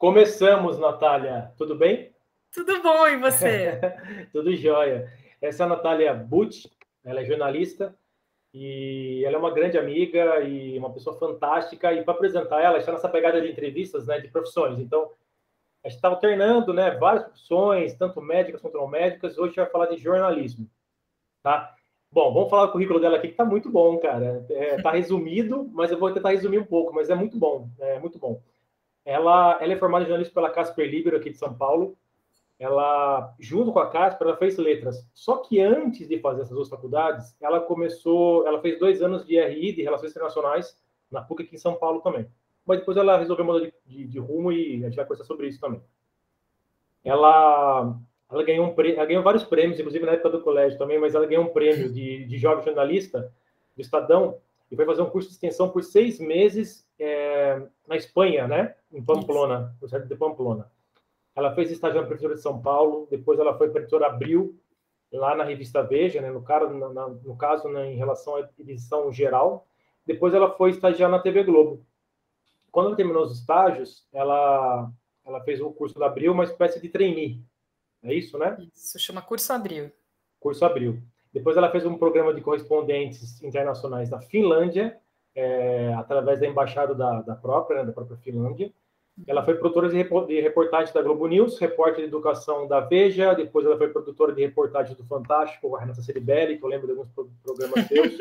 Começamos, Natália. Tudo bem? Tudo bom, e você? Tudo jóia. Essa é a Natália Butch, ela é jornalista e ela é uma grande amiga e uma pessoa fantástica. E para apresentar ela, está nessa pegada de entrevistas, né, de profissões. Então, a gente está alternando, né, várias profissões, tanto médicas quanto não médicas. Hoje a gente vai falar de jornalismo, tá? Bom, vamos falar do currículo dela aqui, que está muito bom, cara. Está resumido, mas eu vou tentar resumir um pouco, mas é muito bom, é muito bom. Ela é formada em jornalismo pela Casper Libero, aqui de São Paulo. Ela, junto com a Casper, ela fez letras. Só que antes de fazer essas duas faculdades, ela fez 2 anos de RI, de Relações Internacionais, na PUC aqui em São Paulo também. Mas depois ela resolveu mudar de rumo e a gente vai conversar sobre isso também. Ela ganhou vários prêmios, inclusive na época do colégio também, mas ela ganhou um prêmio de jovem jornalista do Estadão e foi fazer um curso de extensão por 6 meses na Espanha, né? Em Pamplona, no centro de Pamplona. Ela fez estágio na Prefeitura de São Paulo, depois ela foi para a editora Abril, lá na revista Veja, né? No caso, né, em relação à edição geral. Depois ela foi estagiar na TV Globo. Quando ela terminou os estágios, ela fez o curso da Abril, uma espécie de trainee. É isso, né? Isso, chama Curso Abril. Curso Abril. Depois ela fez um programa de correspondentes internacionais na Finlândia, através da embaixada da própria Finlândia. Ela foi produtora de reportagem da Globo News, repórter de educação da Veja, depois ela foi produtora de reportagem do Fantástico, com a Renata Ceribelli, que eu lembro de alguns programas seus.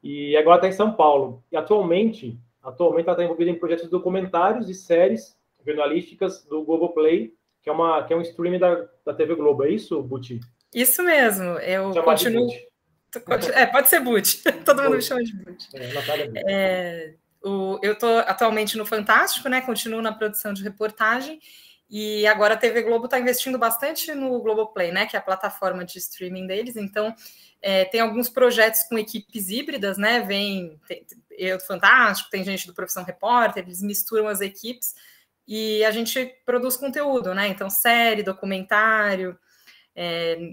E agora está em São Paulo. E atualmente ela está envolvida em projetos de documentários e séries jornalísticas do Globoplay, que é um streaming da TV Globo. É isso, Buti? Isso mesmo. Eu continuo... pode ser Buti. Todo mundo me chama de Buti. Natália Buti. Eu estou atualmente no Fantástico, né? Continuo na produção de reportagem. E agora a TV Globo está investindo bastante no Globoplay, né? Que é a plataforma de streaming deles. Então, tem alguns projetos com equipes híbridas, né? Eu do Fantástico, tem gente do Profissão Repórter, eles misturam as equipes e a gente produz conteúdo, né? Então, série, documentário.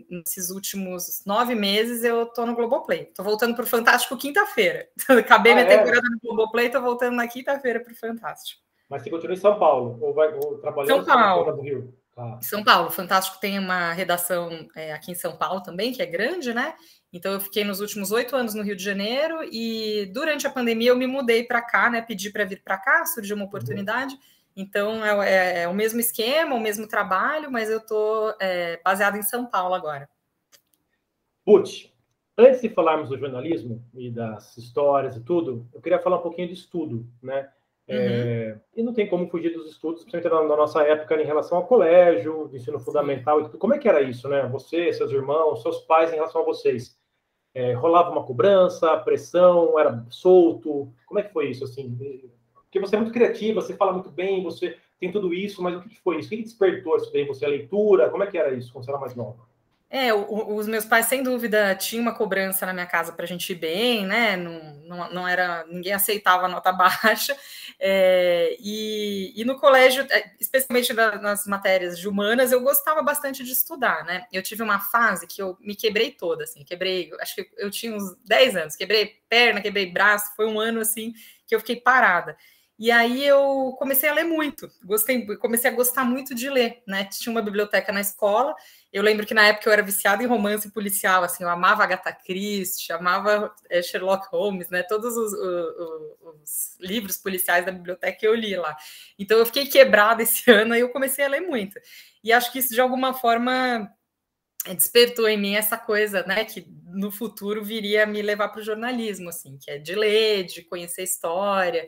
Nesses últimos 9 meses eu tô no Globoplay. Tô voltando pro Fantástico quinta-feira. Acabei minha temporada no Globoplay, tô voltando na quinta-feira pro Fantástico. Mas você continua em São Paulo? Ou trabalhando São Paulo. no Rio? São Paulo. O Fantástico tem uma redação aqui em São Paulo também, que é grande, né? Então eu fiquei nos últimos 8 anos no Rio de Janeiro e durante a pandemia eu me mudei para cá, né? Pedi para vir para cá, surgiu uma oportunidade. Então, é o mesmo esquema, o mesmo trabalho, mas eu estou baseada em São Paulo agora. Butch, antes de falarmos do jornalismo e das histórias e tudo, eu queria falar um pouquinho de estudo, né? E não tem como fugir dos estudos, principalmente na nossa época, em relação ao colégio, de ensino fundamental e tudo. Como é que era isso, né? Você, seus irmãos, seus pais em relação a vocês? Rolava uma cobrança, pressão, era solto? Como é que foi isso, assim? Porque você é muito criativa, você fala muito bem, você tem tudo isso, mas o que foi isso? O que despertou isso daí? Você, a leitura? Como é que era isso quando você era mais nova? Os meus pais, sem dúvida, tinham uma cobrança na minha casa para a gente ir bem, né? Não era, ninguém aceitava a nota baixa. E no colégio, especialmente nas matérias de humanas, eu gostava bastante de estudar, né? Eu tive uma fase que eu me quebrei toda, assim, acho que eu tinha uns 10 anos, quebrei perna, quebrei braço, foi um ano, assim, que eu fiquei parada. E aí eu comecei a ler muito, comecei a gostar muito de ler, né? Tinha uma biblioteca na escola. Eu lembro que na época eu era viciada em romance policial, assim, eu amava Agatha Christie, amava Sherlock Holmes, né? Todos os livros policiais da biblioteca eu li lá. Então eu fiquei quebrada esse ano e eu comecei a ler muito. E acho que isso de alguma forma despertou em mim essa coisa, né? Que no futuro viria a me levar para o jornalismo, assim, que é de ler, de conhecer história.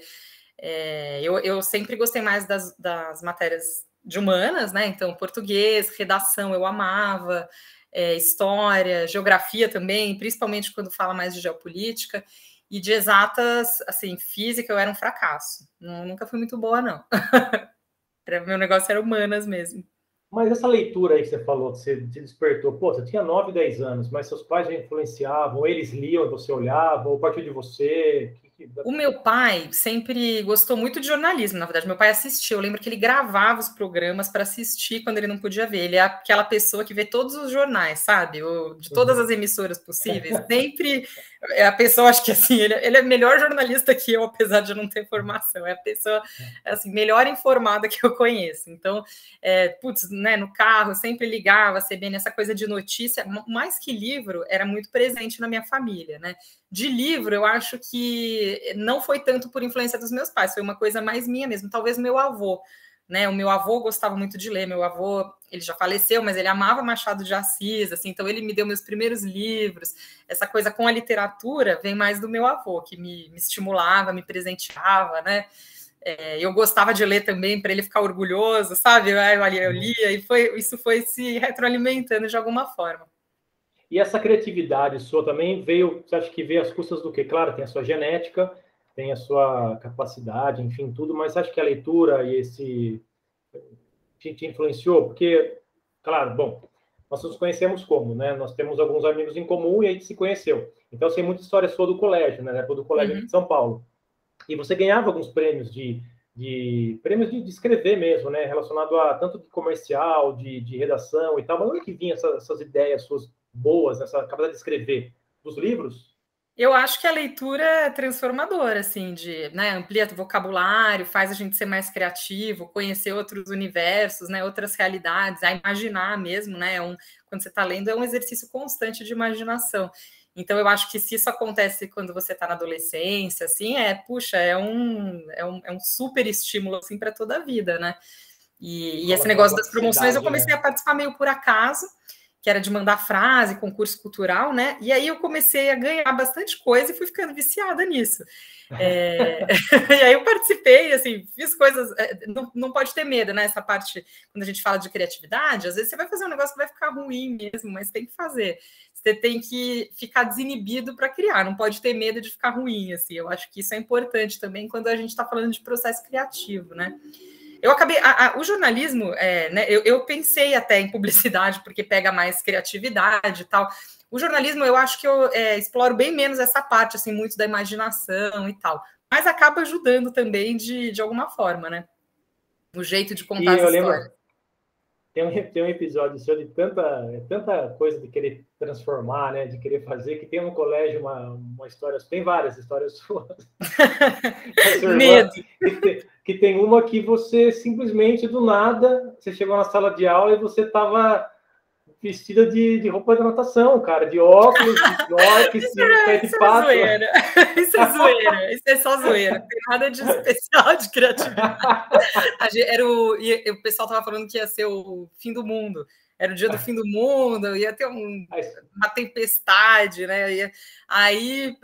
Eu sempre gostei mais das matérias de humanas, né? Então, português, redação eu amava, história, geografia também, principalmente quando fala mais de geopolítica, e de exatas, assim, física eu era um fracasso. Nunca fui muito boa, não. Meu negócio era humanas mesmo. Mas essa leitura aí que você falou, que você despertou, pô, você tinha 9, 10 anos, mas seus pais já influenciavam, eles liam, você olhava, ou partiu de você? O meu pai sempre gostou muito de jornalismo, na verdade. Meu pai assistia. Eu lembro que ele gravava os programas para assistir quando ele não podia ver. Ele é aquela pessoa que vê todos os jornais, sabe? De todas as emissoras possíveis. Sempre é a pessoa, acho que assim, ele é melhor jornalista que eu, apesar de não ter formação. É a pessoa assim, melhor informada que eu conheço. Então, putz, né, no carro, sempre ligava a CBN, essa coisa de notícia, mais que livro, era muito presente na minha família, né? De livro, eu acho que não foi tanto por influência dos meus pais, foi uma coisa mais minha mesmo, talvez meu avô. Né, o meu avô gostava muito de ler, meu avô, ele já faleceu, mas ele amava Machado de Assis, assim, então ele me deu meus primeiros livros. Essa coisa com a literatura vem mais do meu avô, que me estimulava, me presenteava, né? Eu gostava de ler também para ele ficar orgulhoso, sabe? Eu lia e isso foi se retroalimentando de alguma forma. E essa criatividade sua também veio, você acha que veio às custas do quê? Claro, tem a sua genética, tem a sua capacidade, enfim, tudo, mas acho que a leitura e esse te influenciou? Porque, claro, bom, nós nos conhecemos como, né? Nós temos alguns amigos em comum e a gente se conheceu. Então, eu sei muita história sua do colégio, né? Do colégio de São Paulo. E você ganhava alguns prêmios prêmios de escrever mesmo, né? Relacionado a tanto de comercial, de redação e tal. Mas onde que vinha essas ideias suas boas, essa capacidade de escrever? Dos livros? Eu acho que a leitura é transformadora, assim, né, amplia o vocabulário, faz a gente ser mais criativo, conhecer outros universos, né, outras realidades, a imaginar mesmo, né, quando você está lendo, é um exercício constante de imaginação. Então, eu acho que se isso acontece quando você está na adolescência, assim, puxa, é um super estímulo, assim, para toda a vida, né? E esse negócio das promoções, eu comecei a participar meio por acaso, que era de mandar frase, concurso cultural, né? E aí eu comecei a ganhar bastante coisa e fui ficando viciada nisso. E aí eu participei, assim, fiz coisas. Não pode ter medo, né? Essa parte, quando a gente fala de criatividade, às vezes você vai fazer um negócio que vai ficar ruim mesmo, mas tem que fazer. Você tem que ficar desinibido para criar, não pode ter medo de ficar ruim, assim. Eu acho que isso é importante também quando a gente está falando de processo criativo, né? Eu acabei. O jornalismo, né, eu pensei até em publicidade, porque pega mais criatividade e tal. O jornalismo, eu acho que eu exploro bem menos essa parte, assim, muito da imaginação e tal. Mas acaba ajudando também de alguma forma, né? O jeito de contar as histórias. Tem um episódio seu de tanta coisa de querer transformar, né? De querer fazer, que tem no colégio uma história, tem várias histórias suas. Medo. Que tem uma que você simplesmente, do nada, você chegou na sala de aula e você estava vestida de roupa de natação, cara, de óculos, de snorkel, pé de pato. Isso é zoeira, isso é só zoeira, não tem nada de especial de criatividade. O pessoal estava falando que ia ser o fim do mundo, era o dia do fim do mundo, ia ter uma tempestade, né? Aí,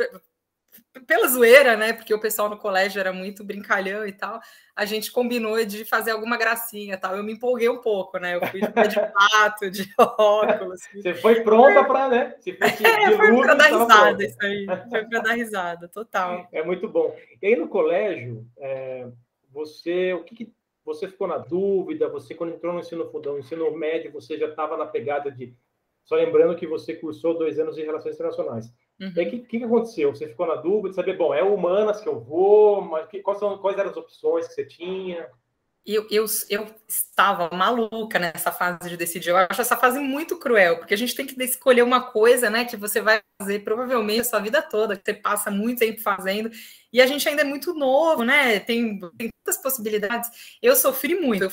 pela zoeira, né? Porque o pessoal no colégio era muito brincalhão e tal, a gente combinou de fazer alguma gracinha e tal. Eu me empolguei um pouco, né? Eu fui de pato, de óculos. Você foi pronta para, né? Se fosse foi para dar risada, isso aí. Foi para dar risada, total. É muito bom. E aí no colégio, o que você ficou na dúvida? Você, quando entrou no ensino médio, você já estava na pegada de... Só lembrando que você cursou 2 anos de Relações Internacionais. Uhum. E aí, o que aconteceu? Você ficou na dúvida de saber, bom, é humanas que eu vou, mas quais eram as opções que você tinha? Eu estava maluca nessa fase de decidir. Eu acho essa fase muito cruel, porque a gente tem que escolher uma coisa, né, que você vai fazer provavelmente a sua vida toda, que você passa muito tempo fazendo, e a gente ainda é muito novo, né? Tem tantas possibilidades. Eu sofri muito,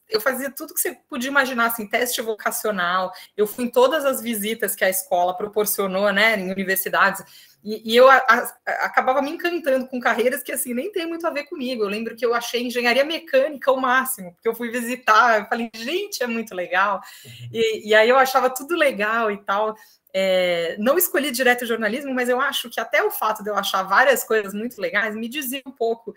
eu fazia tudo que você podia imaginar, assim, teste vocacional, eu fui em todas as visitas que a escola proporcionou, né, em universidades. E eu acabava me encantando com carreiras que, assim, nem tem muito a ver comigo. Eu lembro que eu achei engenharia mecânica o máximo, porque eu fui visitar, eu falei, gente, é muito legal. E aí eu achava tudo legal e tal. Não escolhi direto jornalismo, mas eu acho que até o fato de eu achar várias coisas muito legais me dizia um pouco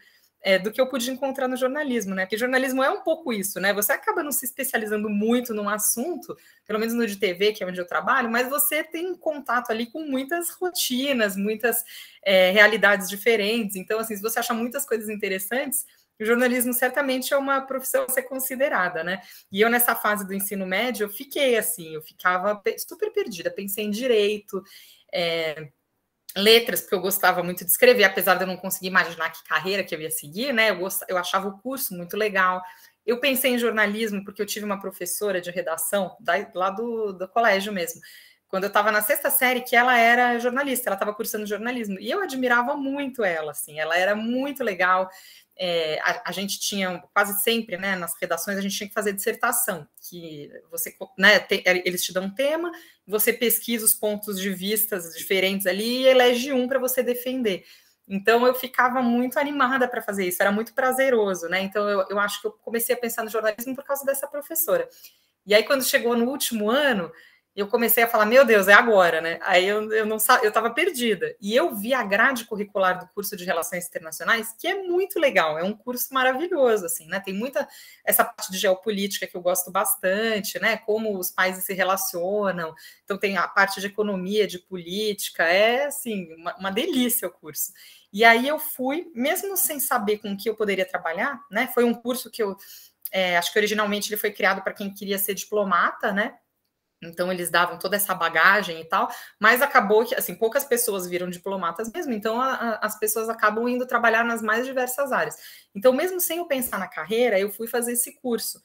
do que eu pude encontrar no jornalismo, né? Porque jornalismo é um pouco isso, né? Você acaba não se especializando muito num assunto, pelo menos no de TV, que é onde eu trabalho, mas você tem contato ali com muitas rotinas, muitas realidades diferentes. Então, assim, se você acha muitas coisas interessantes, o jornalismo certamente é uma profissão a ser considerada, né? E eu, nessa fase do ensino médio, eu fiquei assim, eu ficava super perdida, pensei em direito, letras, porque eu gostava muito de escrever, apesar de eu não conseguir imaginar que carreira que eu ia seguir, né? Eu achava o curso muito legal. Eu pensei em jornalismo porque eu tive uma professora de redação, lá do colégio mesmo, quando eu estava na 6ª série, que ela era jornalista, ela estava cursando jornalismo, e eu admirava muito ela, assim, ela era muito legal. A gente tinha quase sempre, né, nas redações, a gente tinha que fazer dissertação, que você, né, eles te dão um tema, você pesquisa os pontos de vista diferentes ali e elege um para você defender. Então eu ficava muito animada para fazer isso, era muito prazeroso, né? Então eu acho que eu comecei a pensar no jornalismo por causa dessa professora. E aí, quando chegou no último ano, eu comecei a falar, meu Deus, é agora, né? Aí eu não eu estava perdida. E eu vi a grade curricular do curso de Relações Internacionais, que é muito legal, é um curso maravilhoso, assim, né? Tem muita essa parte de geopolítica que eu gosto bastante, né? Como os países se relacionam. Então tem a parte de economia, de política, é assim, uma delícia o curso. E aí eu fui, mesmo sem saber com que eu poderia trabalhar, né? Foi um curso que eu acho que originalmente ele foi criado para quem queria ser diplomata, né? Então eles davam toda essa bagagem e tal, mas acabou que assim poucas pessoas viram diplomatas mesmo, então as pessoas acabam indo trabalhar nas mais diversas áreas. Então, mesmo sem eu pensar na carreira, eu fui fazer esse curso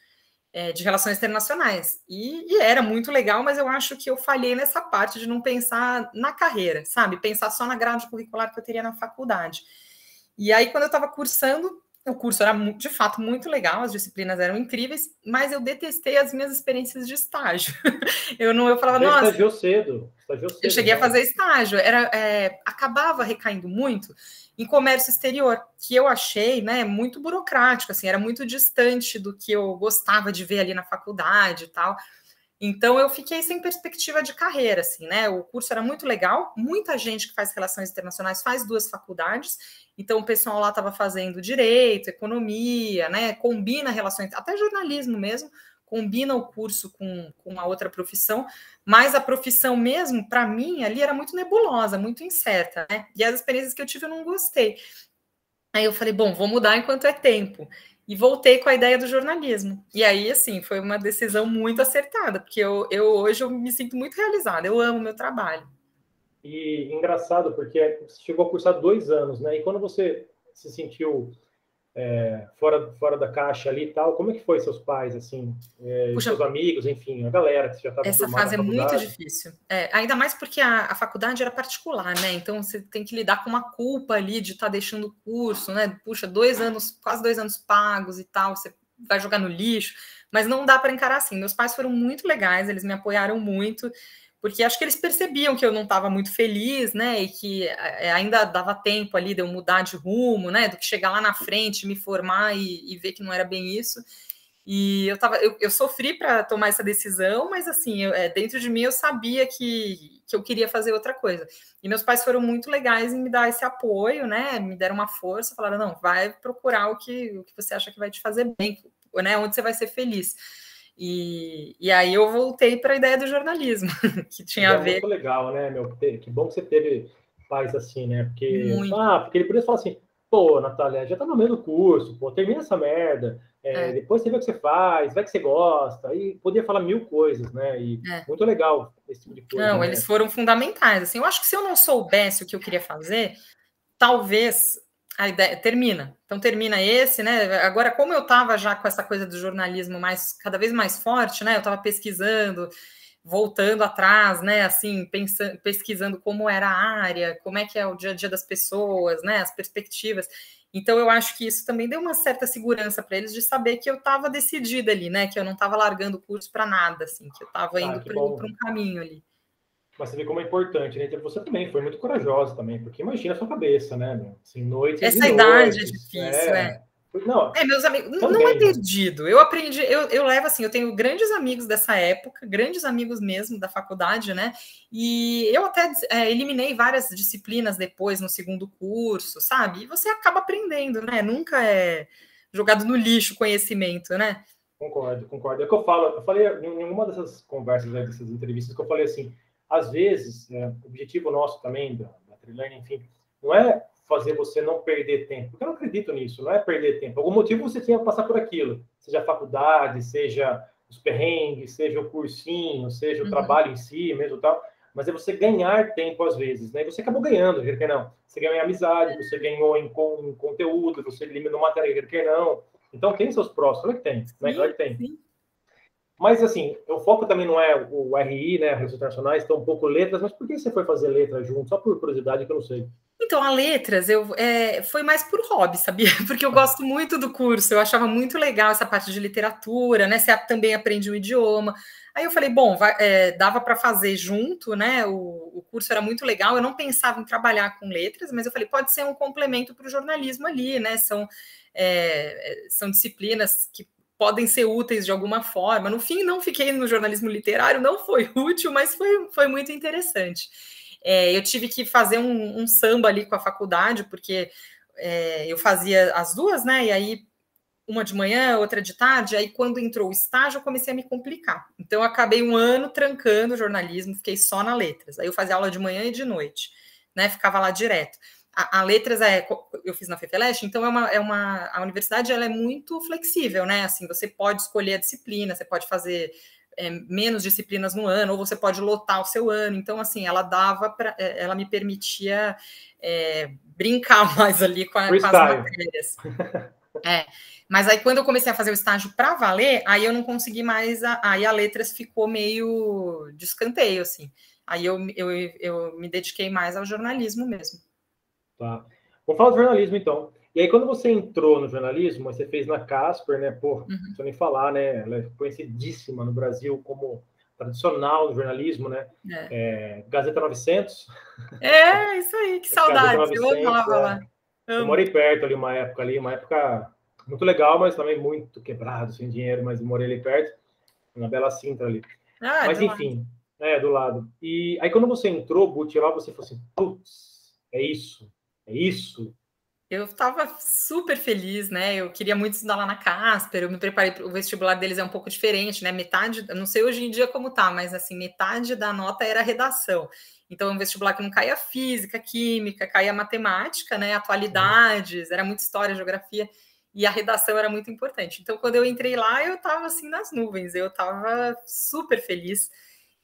de relações internacionais e era muito legal, mas eu acho que eu falhei nessa parte de não pensar na carreira, sabe? Pensar só na grade curricular que eu teria na faculdade. E aí, quando eu estava cursando, o curso era, de fato, muito legal, as disciplinas eram incríveis, mas eu detestei as minhas experiências de estágio. Eu falava, Já nossa... estagiou cedo. Eu cheguei a fazer estágio, acabava recaindo muito em comércio exterior, que eu achei, né, muito burocrático, assim, era muito distante do que eu gostava de ver ali na faculdade e tal. Então, eu fiquei sem perspectiva de carreira, assim, né? O curso era muito legal, muita gente que faz relações internacionais faz 2 faculdades, então o pessoal lá estava fazendo direito, economia, né? Combina relações, até jornalismo mesmo, combina o curso com a outra profissão, mas a profissão mesmo, para mim, ali era muito nebulosa, muito incerta, né? E as experiências que eu tive eu não gostei. Aí eu falei, bom, vou mudar enquanto é tempo. E voltei com a ideia do jornalismo. E aí, assim, foi uma decisão muito acertada, porque hoje eu me sinto muito realizada, eu amo meu trabalho. E engraçado, porque você chegou a cursar 2 anos, né? E quando você se sentiu fora da caixa ali e tal, como é que foi seus pais, assim, Puxa, seus amigos, enfim, a galera que você já estava essa formada fase na é muito faculdade? difícil. Ainda mais porque a faculdade era particular, né? Então você tem que lidar com uma culpa ali de estar deixando o curso, né? Puxa, 2 anos, quase 2 anos pagos e tal, você vai jogar no lixo, mas não dá para encarar assim. Meus pais foram muito legais, eles me apoiaram muito, porque acho que eles percebiam que eu não estava muito feliz, né? E que ainda dava tempo ali de eu mudar de rumo, né? Do que chegar lá na frente, me formar e ver que não era bem isso. E eu sofri para tomar essa decisão, mas assim, dentro de mim eu sabia que eu queria fazer outra coisa. E meus pais foram muito legais em me dar esse apoio, né? Me deram uma força, falaram: não, vai procurar o que você acha que vai te fazer bem, né? Onde você vai ser feliz. E aí eu voltei para a ideia do jornalismo, que tinha Mas a é ver muito legal, né, meu? Que bom que você teve pais assim, né? muito. Porque ele podia falar assim, pô, Natália, já tá no meio do curso, pô, termina essa merda, depois você vê o que você faz, vai que você gosta, e podia falar 1000 coisas, né? E muito legal esse tipo de coisa, Não, né? eles foram fundamentais. Assim, eu acho que se eu não soubesse o que eu queria fazer, talvez a ideia termina. Então termina esse, né? Agora, como eu estava já com essa coisa do jornalismo cada vez mais forte, né? Eu estava pesquisando, voltando atrás, né? Assim, pesquisando como era a área, como é que é o dia a dia das pessoas, né? As perspectivas. Então eu acho que isso também deu uma certa segurança para eles de saber que eu estava decidida ali, né? Que eu não estava largando o curso para nada, assim, que eu estava indo para um caminho ali. Mas você vê como é importante, né? Então, você também foi muito corajosa também, porque imagina a sua cabeça, né, meu? Assim, noites e Essa idade é noites. difícil, Não, meus amigos, não é também, né? perdido. Eu aprendi, eu levo assim, eu tenho grandes amigos dessa época, grandes amigos mesmo da faculdade, né? E eu até eliminei várias disciplinas depois no segundo curso, sabe? E você acaba aprendendo, né? Nunca é jogado no lixo o conhecimento, né? Concordo. É o que eu falei em uma dessas conversas, né, dessas entrevistas, que eu falei assim, às vezes, o objetivo nosso também, da Trilane, enfim, não é fazer você não perder tempo, porque eu não acredito nisso, não é perder tempo. Algum motivo você tinha que passar por aquilo, seja a faculdade, seja os perrengues, seja o cursinho, seja o trabalho em si, mesmo tal, mas é você ganhar tempo às vezes, né? E você acabou ganhando, quer não. Você ganhou em amizade, você ganhou em conteúdo, você eliminou matéria, quer não. Então tem seus prós, claro que tem, né? Claro Sim, que tem. sim. Mas, assim, o foco também não é o RI, né, Relações Internacionais, então um pouco letras, mas por que você foi fazer letras junto? Só por curiosidade que eu não sei. Então, a letras foi mais por hobby, sabia? Porque eu gosto muito do curso, eu achava muito legal essa parte de literatura, né? Você também aprende um idioma. Aí eu falei, bom, dava para fazer junto, né? O curso era muito legal, eu não pensava em trabalhar com letras, mas eu falei, pode ser um complemento para o jornalismo ali, né? São disciplinas que podem ser úteis de alguma forma. No fim, não fiquei no jornalismo literário, não foi útil, mas foi muito interessante. Eu tive que fazer um samba ali com a faculdade, porque eu fazia as duas, né? E aí, uma de manhã, outra de tarde. Aí, quando entrou o estágio, eu comecei a me complicar. Então, eu acabei um ano trancando o jornalismo, fiquei só na letras. Aí, eu fazia aula de manhã e de noite, né? Ficava lá direto. A letras eu fiz na FEFELESH, então a universidade ela é muito flexível, né? Assim, você pode escolher a disciplina, você pode fazer menos disciplinas no ano, ou você pode lotar o seu ano. Então, assim, ela me permitia brincar mais ali com as matérias. Mas aí, quando eu comecei a fazer o estágio para valer, aí eu não consegui mais, aí a letras ficou meio de escanteio, assim. Aí eu me dediquei mais ao jornalismo mesmo. Tá. Vamos falar de jornalismo, então. E aí, quando você entrou no jornalismo, você fez na Casper, né? Pô, não precisa nem falar, né? Ela é conhecidíssima no Brasil como tradicional no jornalismo, né? Gazeta 900. Isso aí, que saudade. Eu amava lá. Eu morei perto ali, uma época muito legal, mas também muito quebrado, sem dinheiro, mas morei ali perto, na Bela Sintra ali. Mas, enfim, do lado. E aí, quando você entrou, Buti, lá você falou assim, putz, é isso. Eu estava super feliz, né? Eu queria muito estudar lá na Casper, eu me preparei para o vestibular deles, é um pouco diferente, né? Metade, não sei hoje em dia como tá, mas assim, metade da nota era redação. Então, é um vestibular que não caía física, química, caía matemática, né? Atualidades, era muita história, geografia, e a redação era muito importante. Então, quando eu entrei lá, eu estava assim nas nuvens, eu estava super feliz.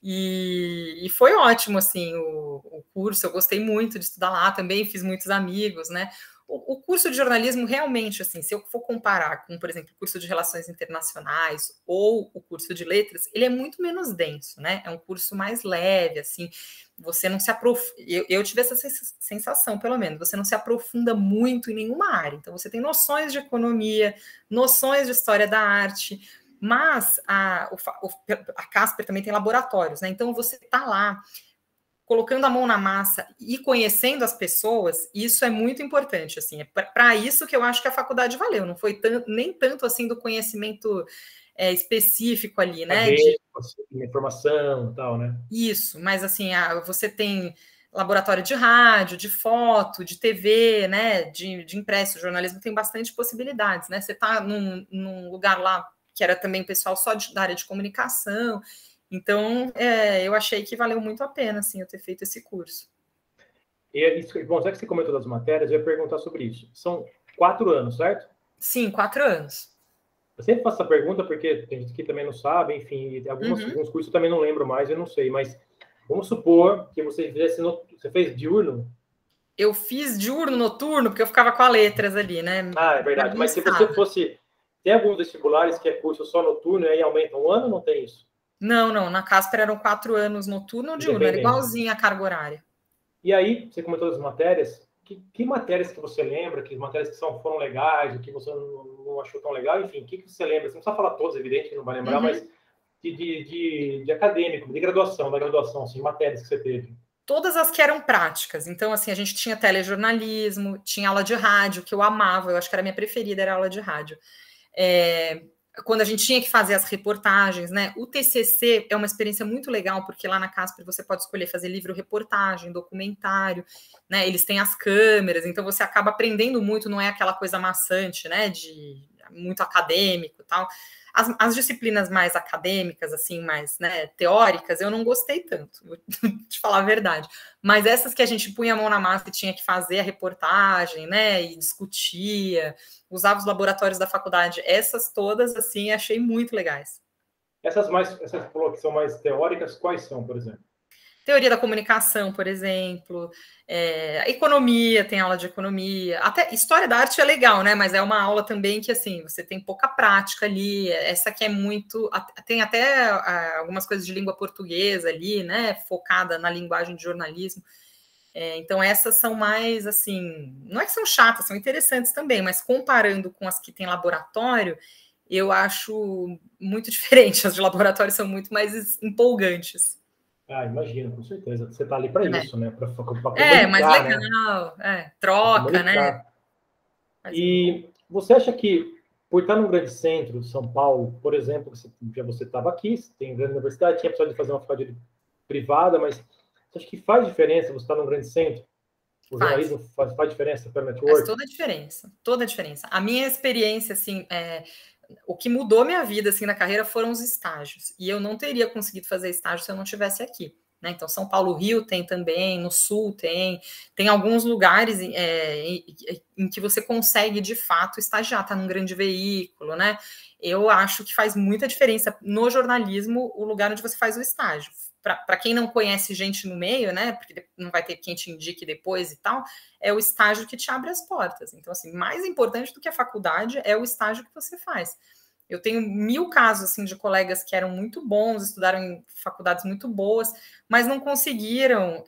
E foi ótimo, assim, o curso, eu gostei muito de estudar lá, também fiz muitos amigos, né? O curso de jornalismo, realmente, assim, se eu for comparar com, por exemplo, o curso de Relações Internacionais ou o curso de Letras, ele é muito menos denso, né? É um curso mais leve, assim, você não se aprofunda... Eu tive essa sensação, pelo menos, você não se aprofunda muito em nenhuma área. Então, você tem noções de economia, noções de história da arte, mas a Casper também tem laboratórios, né? Então, você está lá colocando a mão na massa e conhecendo as pessoas, isso é muito importante, assim, é para isso que eu acho que a faculdade valeu, não foi nem tanto, assim, do conhecimento específico ali, né? De informação e tal, né? Isso, mas, assim, você tem laboratório de rádio, de foto, de TV, né, de impresso, o jornalismo tem bastante possibilidades, né? Você está num lugar lá que era também pessoal só da área de comunicação. Então, eu achei que valeu muito a pena, assim, eu ter feito esse curso. Bom, já que você comentou das matérias, eu ia perguntar sobre isso. São 4 anos, certo? Sim, 4 anos. Eu sempre faço essa pergunta porque tem gente que também não sabe, enfim, alguns cursos eu também não lembro mais, eu não sei, mas vamos supor que você fez diurno. Eu fiz diurno, noturno, porque eu ficava com as letras ali, né? É verdade. Mas se você fosse... Tem alguns vestibulares que é curso só noturno e aí aumenta um ano ou não tem isso? Não. Na Casper eram 4 anos noturno ou diurno, era igualzinho a carga horária. E aí, você comentou das matérias, que matérias que você lembra, que matérias que foram legais, o que você não achou tão legal, enfim, o que você lembra? Você não precisa falar todas, evidente, que não vai lembrar, mas de acadêmico, da graduação, assim, matérias que você teve. Todas as que eram práticas. Então, assim, a gente tinha telejornalismo, tinha aula de rádio, que eu amava, eu acho que era a minha preferida, era a aula de rádio. Quando a gente tinha que fazer as reportagens, né? O TCC é uma experiência muito legal, porque lá na Casper você pode escolher fazer livro-reportagem, documentário, né? Eles têm as câmeras, então você acaba aprendendo muito, não é aquela coisa maçante, né? De muito acadêmico e tal. As disciplinas mais acadêmicas, assim, mais, né, teóricas, eu não gostei tanto, vou te falar a verdade. Mas essas que a gente punha a mão na massa e tinha que fazer a reportagem, né, e discutia, usava os laboratórios da faculdade, essas todas, assim, achei muito legais. Essas falou que são mais teóricas, quais são, por exemplo? Teoria da comunicação, por exemplo, economia, tem aula de economia, até história da arte é legal, né? Mas é uma aula também que, assim, você tem pouca prática ali, essa que é muito... Tem até algumas coisas de língua portuguesa ali, né? Focada na linguagem de jornalismo. Então, essas são mais, assim... Não é que são chatas, são interessantes também, mas comparando com as que tem laboratório, eu acho muito diferente. As de laboratório são muito mais empolgantes. Imagino, com certeza. Você está ali para isso, né? Para comunicar, mais legal, né? Troca, né? E você acha que, por estar num grande centro, São Paulo, por exemplo, já você estava aqui, você tem grande universidade, tinha precisado de fazer uma faculdade privada, mas você acha que faz diferença você estar num grande centro? O jornalismo faz diferença para o network? Faz toda a diferença. A minha experiência, assim, o que mudou minha vida, assim, na carreira foram os estágios. E eu não teria conseguido fazer estágio se eu não estivesse aqui. Né? Então, São Paulo, Rio tem também, no Sul tem alguns lugares em que você consegue, de fato, estagiar, tá num grande veículo, né? Eu acho que faz muita diferença no jornalismo o lugar onde você faz o estágio. Para quem não conhece gente no meio, né? Porque não vai ter quem te indique depois e tal, é o estágio que te abre as portas. Então, assim, mais importante do que a faculdade é o estágio que você faz. Eu tenho 1000 casos assim, de colegas que eram muito bons, estudaram em faculdades muito boas, mas não conseguiram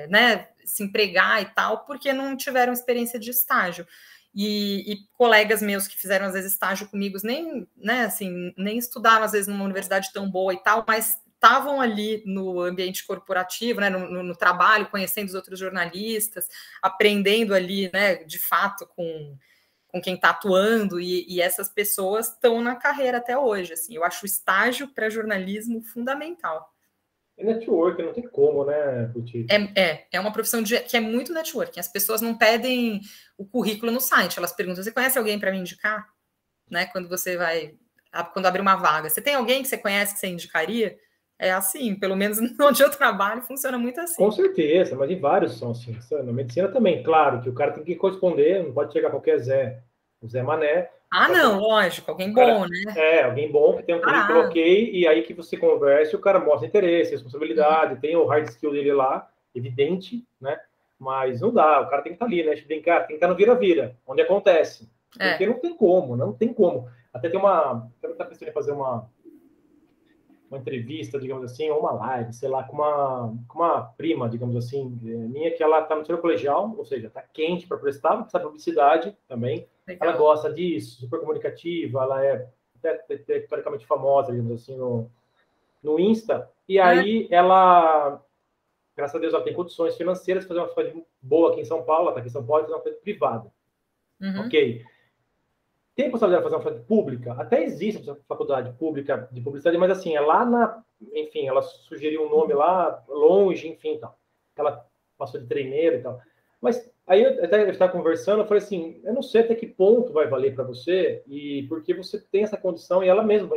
né, se empregar e tal, porque não tiveram experiência de estágio. E colegas meus que fizeram, às vezes, estágio comigo, nem estudaram, às vezes, numa universidade tão boa e tal, mas estavam ali no ambiente corporativo, né, no trabalho, conhecendo os outros jornalistas, aprendendo ali, né, de fato, com quem está atuando, e essas pessoas estão na carreira até hoje. Assim, eu acho o estágio para jornalismo fundamental. É network, não tem como, né, Puti? É uma profissão que é muito networking. As pessoas não pedem o currículo no site, elas perguntam: você conhece alguém para me indicar? Né, quando você quando abre uma vaga, você tem alguém que você conhece que você indicaria? É assim, pelo menos onde eu trabalho, funciona muito assim. Com certeza, mas em vários são assim. Na medicina também, claro, que o cara tem que corresponder, não pode chegar qualquer Zé, o Zé Mané. Não, lógico, alguém bom, né? Alguém bom, que tem um currículo ok, e aí que você conversa, o cara mostra interesse, responsabilidade, tem o hard skill dele lá, evidente, né? Mas não dá, o cara tem que estar ali, né? Tem que estar no vira-vira, onde acontece. Porque não tem como, não tem como. Até tem eu estou pensando em fazer uma entrevista, digamos assim, ou uma live, sei lá, com uma prima, digamos assim, minha, que ela está no seu colegial, ou seja, está quente para prestar, essa publicidade também. Legal. Ela gosta disso, super comunicativa, ela é até teoricamente famosa, digamos assim, no Insta, e aí ela, graças a Deus, ela tem condições financeiras de fazer uma faculdade boa aqui em São Paulo, ela está aqui em São Paulo, fazer uma faculdade privada. Ok. Tem possibilidade de fazer uma faculdade pública? Até existe uma faculdade pública de publicidade, mas assim, é lá enfim, ela sugeriu um nome lá, longe, enfim, tal. Ela passou de treineiro e tal. Mas aí eu estava conversando, eu falei assim, eu não sei até que ponto vai valer para você, e porque você tem essa condição, e ela mesma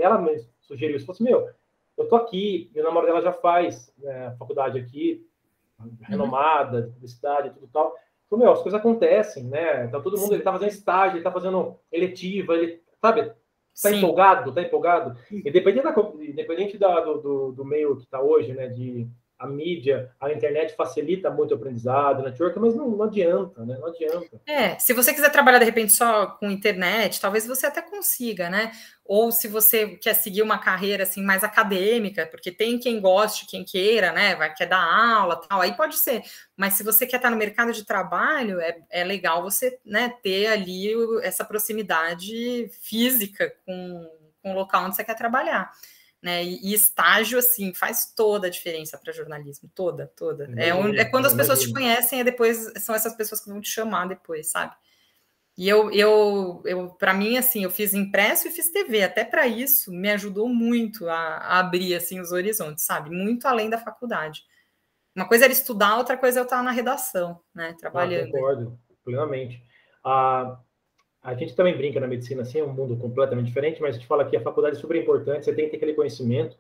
sugeriu isso. Falei assim, eu tô aqui, meu namorado dela já faz a faculdade aqui, renomada, de publicidade e tudo tal. Então, as coisas acontecem, né? Então, todo mundo, ele tá fazendo estágio, ele tá fazendo eletiva, ele, sabe? Tá empolgado. Independente do meio que tá hoje, né? A mídia, a internet facilita muito o aprendizado, o network, mas não adianta, né? Não adianta. Se você quiser trabalhar, de repente, só com internet, talvez você até consiga, né? Ou se você quer seguir uma carreira, assim, mais acadêmica, porque tem quem goste, quem queira, né? Quer dar aula, tal, aí pode ser. Mas se você quer estar no mercado de trabalho, é legal você, né, ter ali essa proximidade física com o local onde você quer trabalhar. Né? E estágio, assim, faz toda a diferença para jornalismo, toda. É quando as pessoas te conhecem, depois são essas pessoas que vão te chamar depois, sabe? E eu para mim, assim, eu fiz impresso e fiz TV, até para isso me ajudou muito a abrir, assim, os horizontes, sabe? Muito além da faculdade. Uma coisa era estudar, outra coisa é eu estar na redação, né? Trabalhando. Concordo, plenamente. A gente também brinca na medicina, assim, é um mundo completamente diferente, mas a gente fala que a faculdade é super importante, você tem que ter aquele conhecimento,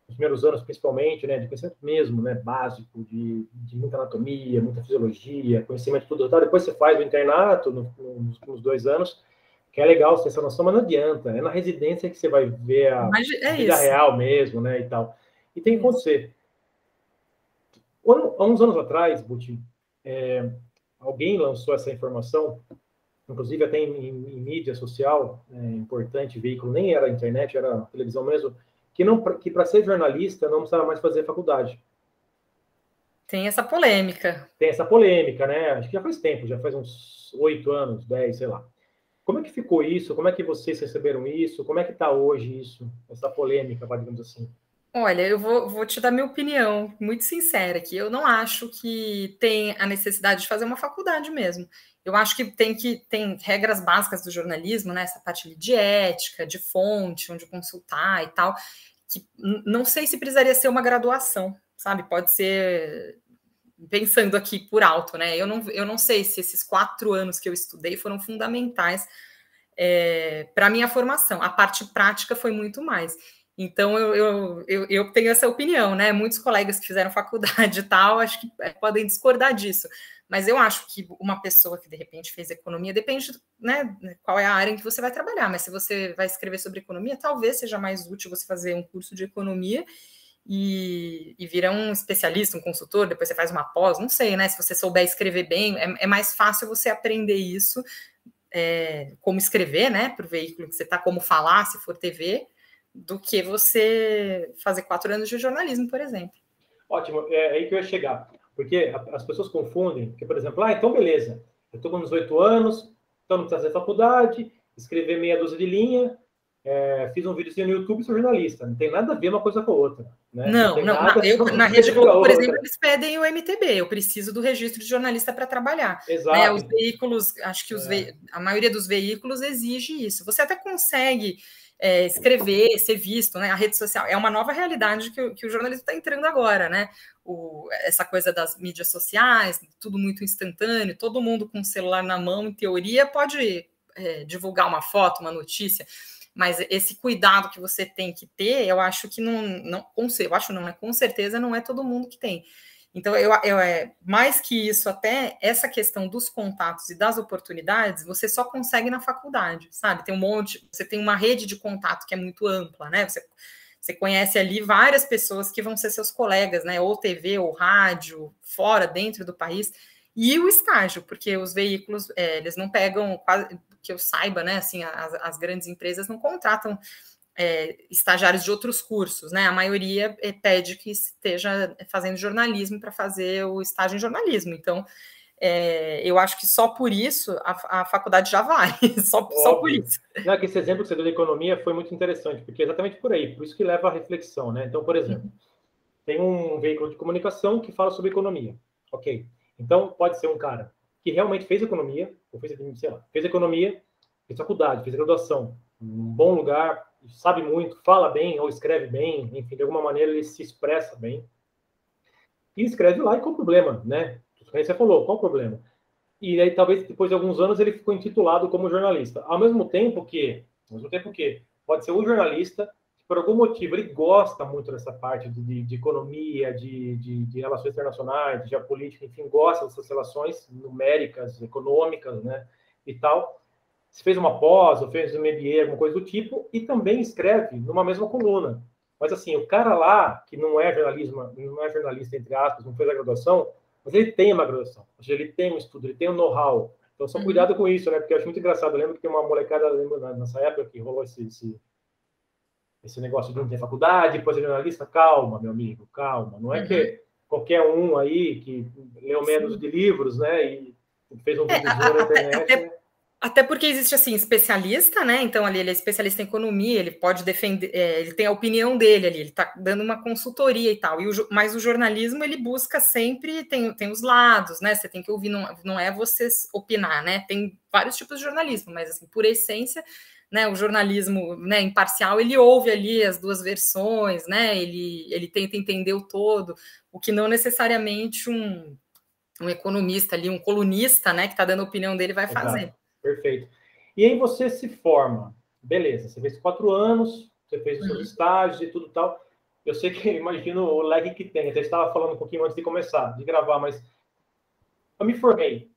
nos primeiros anos principalmente, né, de conhecimento mesmo, né, básico, de muita anatomia, muita fisiologia, conhecimento de tudo, tá? Depois você faz o internato nos 2 anos, que é legal, você tem essa noção, mas não adianta, é na residência que você vai ver a vida real mesmo, né, e tal. E tem que acontecer. Há uns anos atrás, Buti, alguém lançou essa informação, inclusive até em mídia social, importante, veículo, nem era internet, era televisão mesmo, que para ser jornalista não precisava mais fazer faculdade. Tem essa polêmica. Tem essa polêmica, né? Acho que já faz tempo, já faz uns 8 anos, 10, sei lá. Como é que ficou isso? Como é que vocês receberam isso? Como é que está hoje isso? Essa polêmica, digamos assim. Olha, eu vou te dar minha opinião muito sincera aqui. Eu não acho que tem a necessidade de fazer uma faculdade mesmo. Eu acho que tem regras básicas do jornalismo, né? Essa parte de ética, de fonte, onde consultar e tal, que não sei se precisaria ser uma graduação, sabe? Pode ser, pensando aqui por alto, né? Eu não sei se esses 4 anos que eu estudei foram fundamentais para a minha formação. A parte prática foi muito mais. Então, eu tenho essa opinião, né? Muitos colegas que fizeram faculdade e tal, acho que podem discordar disso. Mas eu acho que uma pessoa que, de repente, fez economia, depende, né, qual é a área em que você vai trabalhar. Mas se você vai escrever sobre economia, talvez seja mais útil você fazer um curso de economia e vira um especialista, um consultor, depois você faz uma pós, não sei, né? Se você souber escrever bem, é mais fácil você aprender isso, como escrever, né? Para o veículo que você está, como falar, se for TV, do que você fazer 4 anos de jornalismo, por exemplo. Ótimo, é aí que eu ia chegar. Porque as pessoas confundem, que, por exemplo, então beleza, eu estou com uns 8 anos, então não precisa fazer faculdade, escrever meia dúzia de linha, fiz um videozinho no YouTube e sou jornalista. Não tem nada a ver uma coisa com a outra. Né? Não, na Rede Globo, por exemplo, eles pedem o MTB, eu preciso do registro de jornalista para trabalhar. Exato. Né? Os veículos, acho que a maioria dos veículos exige isso. Você até consegue escrever, ser visto, né? A rede social é uma nova realidade que o jornalismo está entrando agora, né? Essa coisa das mídias sociais, tudo muito instantâneo, todo mundo com o celular na mão, em teoria, pode divulgar uma foto, uma notícia, mas esse cuidado que você tem que ter, eu acho que com certeza não é todo mundo que tem. Então, mais que isso, até essa questão dos contatos e das oportunidades, você só consegue na faculdade, sabe? Você tem uma rede de contato que é muito ampla, né? Você conhece ali várias pessoas que vão ser seus colegas, né? Ou TV, ou rádio, fora, dentro do país. E o estágio, porque os veículos, eles não pegam, quase, que eu saiba, né? Assim, as grandes empresas não contratam estagiários de outros cursos, né? A maioria pede que esteja fazendo jornalismo para fazer o estágio em jornalismo. Então, eu acho que só por isso a faculdade já vale, só por isso. Não, que esse exemplo que você deu da economia foi muito interessante, porque é exatamente por aí, por isso que leva à reflexão, né? Então, por exemplo, tem um veículo de comunicação que fala sobre economia, ok? Então, pode ser um cara que realmente fez economia, ou fez economia, fez faculdade, fez graduação, um bom lugar, sabe muito, fala bem ou escreve bem, enfim, de alguma maneira ele se expressa bem. E escreve lá e qual o problema, né? Aí você falou, qual o problema? E aí talvez depois de alguns anos ele ficou intitulado como jornalista. Ao mesmo tempo que pode ser um jornalista que por algum motivo ele gosta muito dessa parte de economia, de relações internacionais, de geopolítica, enfim, gosta dessas relações numéricas, econômicas, né? E tal. Se fez uma pós, ou fez um MBA, alguma coisa do tipo, e também escreve numa mesma coluna. Mas assim, o cara lá, que não é jornalista, entre aspas, não fez a graduação, mas ele tem uma graduação, ou seja, ele tem um estudo, ele tem um know-how. Então, só cuidado com isso, né? Porque eu acho muito engraçado. Eu lembro que tem uma molecada, nessa época que rolou esse negócio de não ter faculdade, depois é jornalista. Calma, meu amigo, calma. Não é que qualquer um aí que leu menos de livros, né, e fez um videozinho na internet... Até porque existe, assim, especialista, né? Então, ali ele é especialista em economia, ele pode defender, ele tem a opinião dele ali, ele está dando uma consultoria e tal. Mas o jornalismo, ele busca sempre, tem os lados, né? Você tem que ouvir, não é você opinar, né? Tem vários tipos de jornalismo, mas, assim, por essência, né, o jornalismo, né, imparcial, ele ouve ali as duas versões, né? Ele tenta entender o todo, o que não necessariamente um economista ali, um colunista, né, que está dando a opinião dele vai fazer. Exato. Perfeito. E aí você se forma, beleza, você fez 4 anos, você fez os seus estágios e tudo tal. Eu sei que, imagino o lag que tem, até estava falando um pouquinho antes de começar, de gravar, mas eu me formei.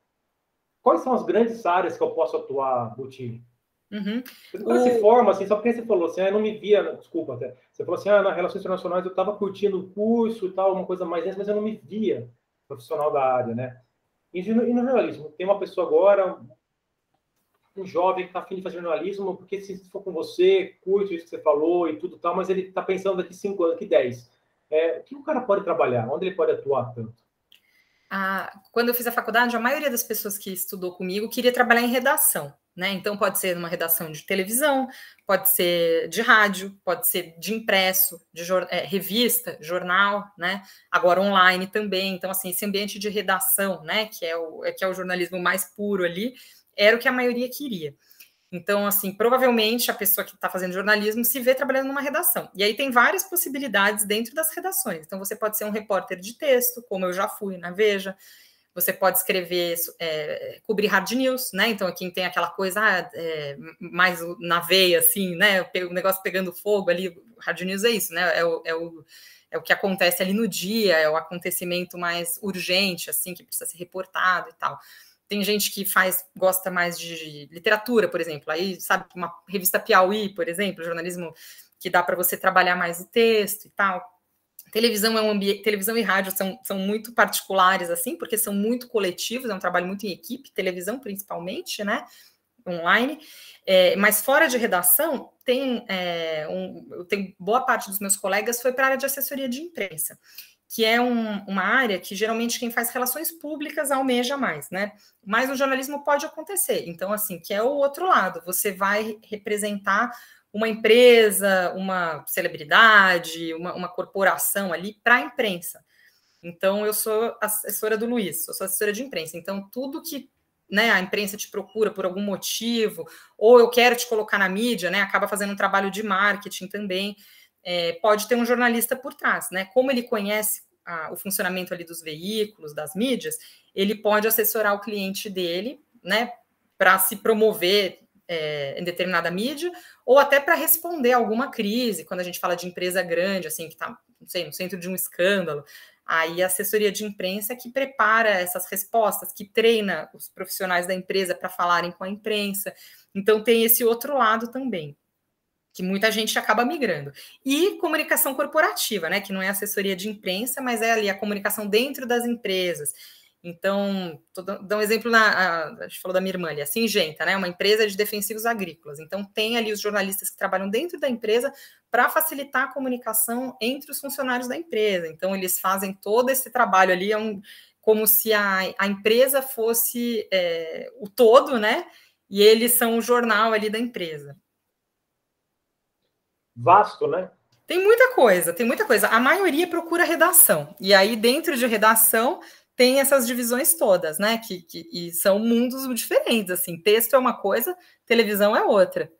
Quais são as grandes áreas que eu posso atuar, Buti? Uhum. Depois se forma, assim, só porque você falou assim, eu não me via, desculpa até, você falou assim, nas relações internacionais eu estava curtindo o curso e tal, uma coisa mais densa, mas eu não me via profissional da área, né? E no jornalismo, tem uma pessoa agora, um jovem que está afim de fazer jornalismo, porque se for com você, curte isso que você falou e tudo tal, mas ele está pensando daqui 5 anos, daqui 10. O que o cara pode trabalhar? Onde ele pode atuar tanto? Quando eu fiz a faculdade, a maioria das pessoas que estudou comigo queria trabalhar em redação, né? Então, pode ser numa redação de televisão, pode ser de rádio, pode ser de impresso, de revista, jornal, né? Agora online também. Então, assim, esse ambiente de redação, né? Que é o jornalismo mais puro ali, era o que a maioria queria. Então, assim, provavelmente a pessoa que está fazendo jornalismo se vê trabalhando numa redação. E aí tem várias possibilidades dentro das redações. Então, você pode ser um repórter de texto, como eu já fui na Veja. Você pode escrever, cobrir hard news, né? Então, quem tem aquela coisa mais na veia, assim, né? O negócio pegando fogo ali, hard news é isso, né? É o que acontece ali no dia, é o acontecimento mais urgente, assim, que precisa ser reportado e tal. Tem gente que gosta mais de literatura, por exemplo. Aí, sabe, uma revista Piauí, por exemplo, jornalismo que dá para você trabalhar mais o texto e tal. Televisão televisão e rádio são muito particulares, assim, porque são muito coletivos, é um trabalho muito em equipe, televisão principalmente, né? Online. Mas fora de redação, tem boa parte dos meus colegas foi para a área de assessoria de imprensa, que é uma área que geralmente quem faz relações públicas almeja mais, né? Mas no jornalismo pode acontecer. Então, assim, que é o outro lado. Você vai representar uma empresa, uma celebridade, uma corporação ali para a imprensa. Então, eu sou assessora do Luiz, sou assessora de imprensa. Então, tudo que, né, a imprensa te procura por algum motivo, ou eu quero te colocar na mídia, né? Acaba fazendo um trabalho de marketing também. Pode ter um jornalista por trás, né? Como ele conhece o funcionamento ali dos veículos, das mídias, ele pode assessorar o cliente dele, né, para se promover em determinada mídia, ou até para responder a alguma crise, quando a gente fala de empresa grande, assim, que está, não sei, no centro de um escândalo. Aí a assessoria de imprensa que prepara essas respostas, que treina os profissionais da empresa para falarem com a imprensa. Então tem esse outro lado também, que muita gente acaba migrando. E comunicação corporativa, né? Que não é assessoria de imprensa, mas é ali a comunicação dentro das empresas. Então, dou um exemplo, a gente falou da minha irmã ali, a Singenta, né? Uma empresa de defensivos agrícolas. Então, tem ali os jornalistas que trabalham dentro da empresa para facilitar a comunicação entre os funcionários da empresa. Então, eles fazem todo esse trabalho ali, como se a empresa fosse o todo, né? E eles são o jornal ali da empresa. Vasto, né? Tem muita coisa, tem muita coisa. A maioria procura redação. E aí, dentro de redação, tem essas divisões todas, né? E são mundos diferentes, assim. Texto é uma coisa, televisão é outra.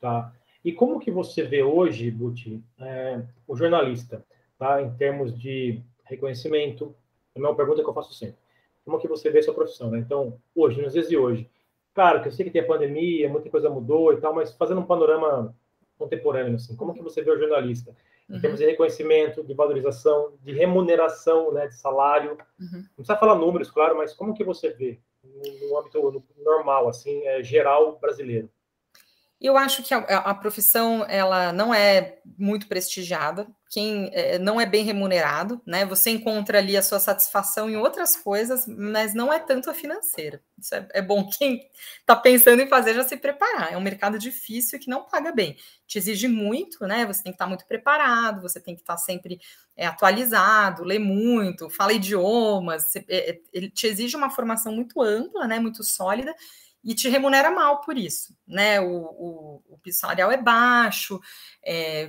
Tá. E como que você vê hoje, Buti, o jornalista, tá? Em termos de reconhecimento, é uma pergunta que eu faço sempre. Como que você vê a sua profissão, né? Então, hoje, nos dias de hoje, claro que eu sei que tem a pandemia, muita coisa mudou e tal, mas fazendo um panorama contemporâneo, assim, como que você vê o jornalista? Em termos de reconhecimento, de valorização, de remuneração, né, de salário. Não precisa falar números, claro, mas como que você vê no âmbito normal, assim, geral brasileiro? Eu acho que a profissão ela não é muito prestigiada, quem não é bem remunerado, né? Você encontra ali a sua satisfação em outras coisas, mas não é tanto a financeira. Isso é bom quem está pensando em fazer já se preparar. É um mercado difícil que não paga bem. Te exige muito, né? Você tem que estar muito preparado, você tem que estar sempre atualizado, ler muito, fala idiomas. Ele te exige uma formação muito ampla, né? Muito sólida. E te remunera mal por isso, né? O piso salarial é baixo,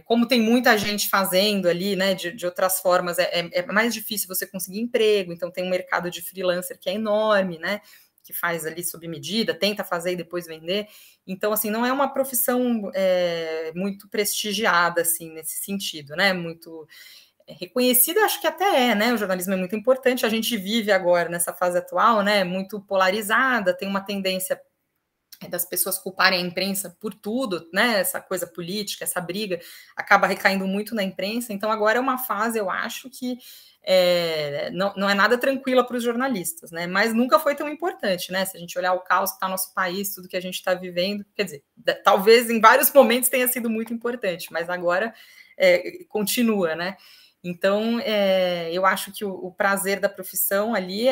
como tem muita gente fazendo ali, né? De outras formas, é mais difícil você conseguir emprego, então tem um mercado de freelancer que é enorme, né? Que faz ali sob medida, tenta fazer e depois vender. Então, assim, não é uma profissão muito prestigiada, assim, nesse sentido, né? Muito reconhecida, acho que até né? O jornalismo é muito importante. A gente vive agora nessa fase atual, né? Muito polarizada, tem uma tendência das pessoas culparem a imprensa por tudo, né? Essa coisa política, essa briga, acaba recaindo muito na imprensa. Então, agora é uma fase, eu acho, que não é nada tranquila para os jornalistas, né? Mas nunca foi tão importante, né? Se a gente olhar o caos que está no nosso país, tudo que a gente está vivendo, quer dizer, talvez em vários momentos tenha sido muito importante, mas agora continua, né? Então, eu acho que o prazer da profissão ali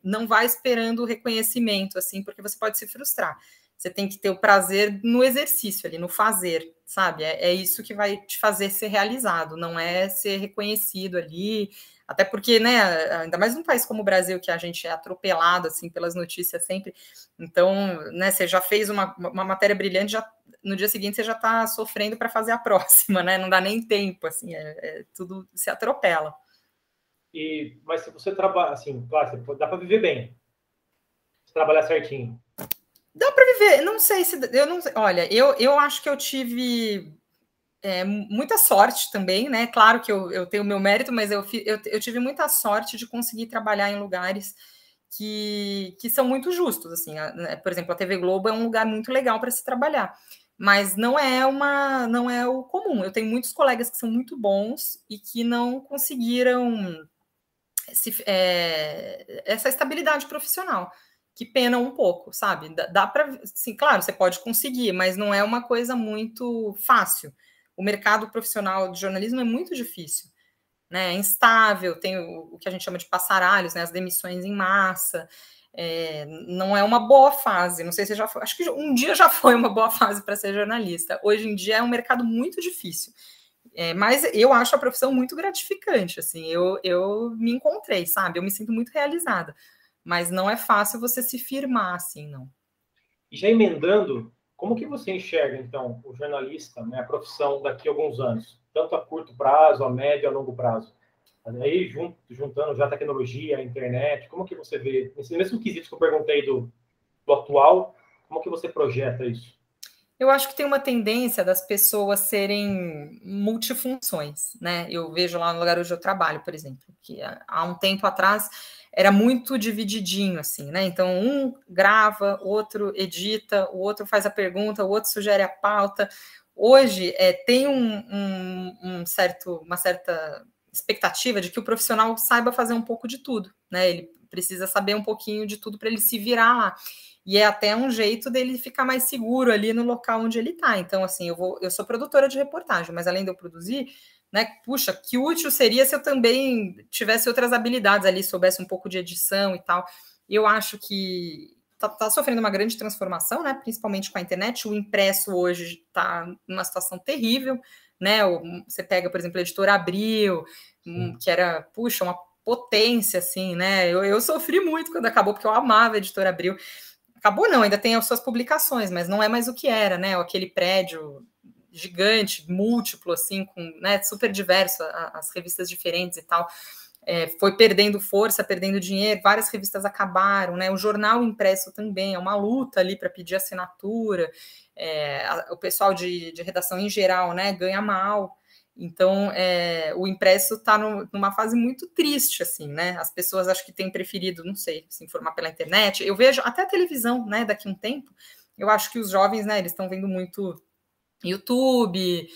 não vai esperando o reconhecimento, assim, porque você pode se frustrar. Você tem que ter o prazer no exercício ali, no fazer, sabe? É isso que vai te fazer ser realizado, não é ser reconhecido ali, até porque, né, ainda mais num país como o Brasil, que a gente é atropelado, assim, pelas notícias sempre, então, né, você já fez uma matéria brilhante, no dia seguinte você já está sofrendo para fazer a próxima, né, não dá nem tempo, assim, tudo se atropela. Mas se você trabalha, assim, claro, dá para viver bem, se trabalhar certinho. Dá para viver, não sei se... Olha, eu acho que eu tive muita sorte também, né? Claro que eu tenho o meu mérito, mas eu tive muita sorte de conseguir trabalhar em lugares que são muito justos, assim. Por exemplo, a TV Globo é um lugar muito legal para se trabalhar, mas não é o comum. Eu tenho muitos colegas que são muito bons e que não conseguiram essa estabilidade profissional, que pena um pouco, sabe? Dá para, sim, claro, você pode conseguir, mas não é uma coisa muito fácil. O mercado profissional de jornalismo é muito difícil, né? É instável, tem o que a gente chama de passaralhos, né? As demissões em massa. Não é uma boa fase. Não sei se já foi. Acho que um dia já foi uma boa fase para ser jornalista. Hoje em dia é um mercado muito difícil. Mas eu acho a profissão muito gratificante, assim, eu me encontrei, sabe? Eu me sinto muito realizada, mas não é fácil você se firmar, assim, não. E já emendando, como que você enxerga, então, o jornalista, né, a profissão daqui a alguns anos? Tanto a curto prazo, a médio, a longo prazo. Aí, juntando já a tecnologia, a internet, como que você vê, nesse mesmo quesito que eu perguntei do atual, como que você projeta isso? Eu acho que tem uma tendência das pessoas serem multifunções, né? Eu vejo lá no lugar onde eu trabalho, por exemplo, que há um tempo atrás era muito divididinho, assim, né? Então, um grava, outro edita, o outro faz a pergunta, o outro sugere a pauta. Hoje, tem uma certa expectativa de que o profissional saiba fazer um pouco de tudo, né? Ele precisa saber um pouquinho de tudo para ele se virar lá. E é até um jeito dele ficar mais seguro ali no local onde ele está. Então, assim, eu sou produtora de reportagem, mas além de eu produzir, né, puxa, que útil seria se eu também tivesse outras habilidades ali, soubesse um pouco de edição e tal. E eu acho que tá sofrendo uma grande transformação, né, principalmente com a internet. O impresso hoje está numa situação terrível, né? Você pega, por exemplo, a Editora Abril, que era, puxa, uma potência, assim, né? Eu sofri muito quando acabou, porque eu amava a Editora Abril. Acabou não, ainda tem as suas publicações, mas não é mais o que era, né? Aquele prédio gigante, múltiplo, assim, com, né, super diverso, as revistas diferentes e tal. Foi perdendo força, perdendo dinheiro, várias revistas acabaram, né? O jornal impresso também é uma luta ali para pedir assinatura. O pessoal de redação em geral, né, ganha mal. Então, o impresso está numa fase muito triste, assim, né? As pessoas acho que têm preferido, não sei, se informar pela internet. Eu vejo até a televisão, né? Daqui a um tempo, eu acho que os jovens, né? Eles estão vendo muito YouTube,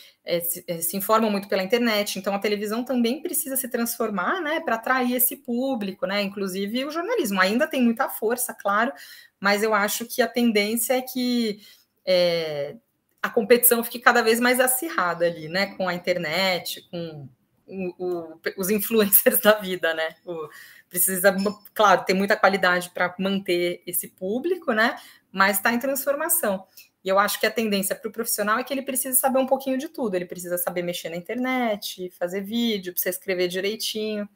se informam muito pela internet. Então, a televisão também precisa se transformar, né? Para atrair esse público, né? Inclusive o jornalismo ainda tem muita força, claro, mas eu acho que a tendência é que a competição fique cada vez mais acirrada ali, né? Com a internet, com os influencers da vida, né? Precisa, claro, ter muita qualidade para manter esse público, né? Mas está em transformação. E eu acho que a tendência para o profissional é que ele precisa saber um pouquinho de tudo. Ele precisa saber mexer na internet, fazer vídeo, precisa escrever direitinho.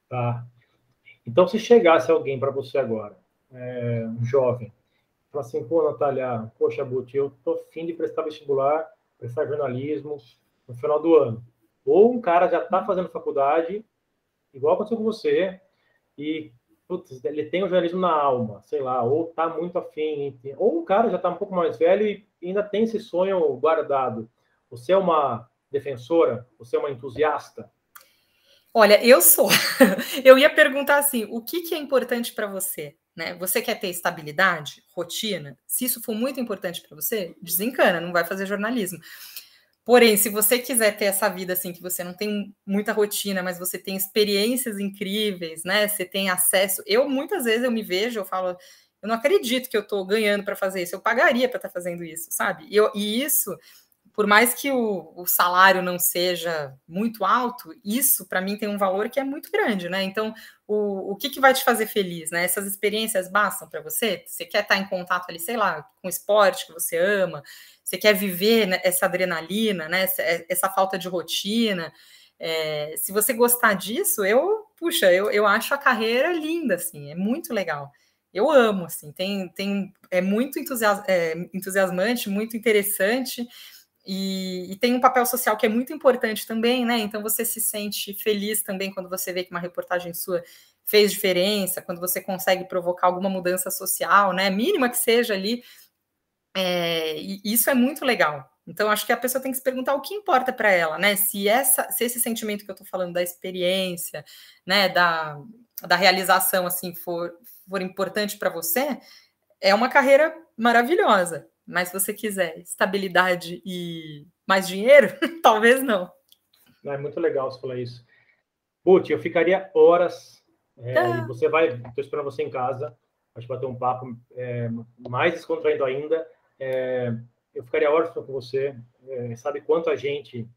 Tá. Então, se chegasse alguém para você agora, um jovem, fala assim, pô, Natália, poxa, Buti, eu tô afim de prestar vestibular, prestar jornalismo no final do ano. Ou um cara já está fazendo faculdade, igual aconteceu com você, e putz, ele tem o jornalismo na alma, sei lá, ou tá muito afim, ou o cara já está um pouco mais velho e ainda tem esse sonho guardado. Você é uma defensora? Você é uma entusiasta? Olha, eu sou. Eu ia perguntar assim, o que é importante para você? né? Você quer ter estabilidade, rotina? Se isso for muito importante para você, desencana, não vai fazer jornalismo. Porém, se você quiser ter essa vida assim, que você não tem muita rotina, mas você tem experiências incríveis, né? Você tem acesso. Muitas vezes eu me vejo, eu falo, eu não acredito que eu estou ganhando para fazer isso, eu pagaria para estar fazendo isso, sabe? E isso, por mais que o salário não seja muito alto, isso para mim tem um valor que é muito grande, né? Então, o que vai te fazer feliz, né? Essas experiências bastam para você? Você quer estar em contato ali, sei lá, com o esporte que você ama, você quer viver, né, essa adrenalina, né? Essa falta de rotina. Se você gostar disso, eu acho a carreira linda, assim, é muito legal. Eu amo, assim, é muito entusiasmante, muito interessante. E tem um papel social que é muito importante também, né? Então você se sente feliz também quando você vê que uma reportagem sua fez diferença, quando você consegue provocar alguma mudança social, né? Mínima que seja ali. E isso é muito legal. Então acho que a pessoa tem que se perguntar o que importa para ela, né? Se esse sentimento que eu estou falando da experiência, né? Da realização assim for importante para você, é uma carreira maravilhosa. Mas se você quiser estabilidade e mais dinheiro, talvez não. É muito legal você falar isso. Putz, eu ficaria horas. E você estou esperando você em casa. A gente vai ter um papo mais descontraído ainda. Eu ficaria horas com você. Sabe quanto a gente,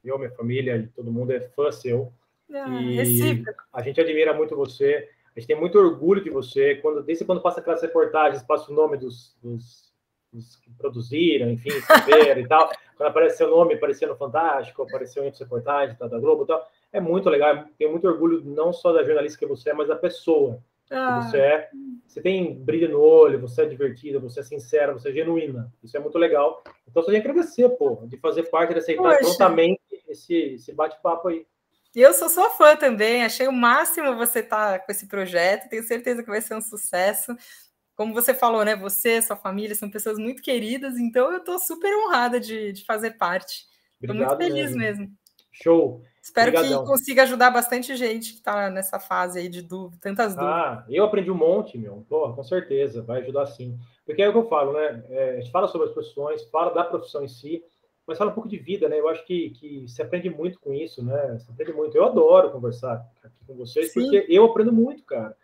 eu, minha família e todo mundo é fã seu. E a gente admira muito você. A gente tem muito orgulho de você. Desde quando passa aquelas reportagens, passa o nome dos que produziram, enfim, escreveram e tal. Quando aparece seu nome, aparecia no Fantástico, apareceu em outras reportagens da Globo e tal. É muito legal. Tenho muito orgulho não só da jornalista que você é, mas da pessoa que você é. Você tem brilho no olho, você é divertida, você é sincera, você é genuína. Isso é muito legal. Então, só tenho que agradecer, de fazer parte, de aceitar prontamente esse bate-papo aí. Eu sou sua fã também. Achei o máximo você estar com esse projeto. Tenho certeza que vai ser um sucesso. Como você falou, né? Você, sua família são pessoas muito queridas, então eu estou super honrada de fazer parte. Estou muito feliz mesmo. Show. Espero que consiga ajudar bastante gente que está nessa fase aí de tantas dúvidas. Eu aprendi um monte, meu. Com certeza, vai ajudar sim. Porque é o que eu falo, né? A gente fala sobre as profissões, fala da profissão em si, mas fala um pouco de vida, né? Eu acho que se aprende muito com isso, né? Se aprende muito. Eu adoro conversar aqui com vocês, sim, porque eu aprendo muito, cara.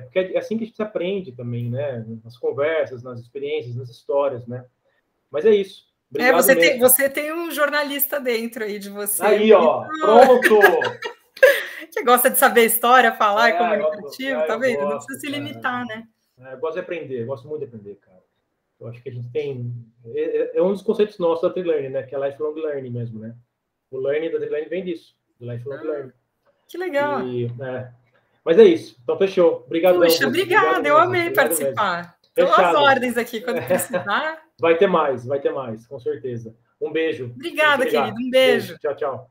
Porque é assim que a gente aprende também, né? Nas conversas, nas experiências, nas histórias, né? Mas é isso. Obrigado você tem um jornalista dentro aí de você. Aí, ó, pronto! Que gosta de saber história, falar, é comunicativo, tá vendo? Não precisa se limitar, né? Eu gosto de aprender, gosto muito de aprender, cara. Eu acho que a gente tem... É um dos conceitos nossos da Trilearning, né? Que é Lifelong Learning mesmo, né? O learning da Trilearning vem disso, do Lifelong Learning. Que legal! Mas é isso. Então, fechou. Obrigadão. Puxa, obrigada. Eu amei participar. Estou às ordens aqui quando precisar. Vai ter mais, com certeza. Um beijo. Obrigada, querido. Um beijo. Tchau, tchau.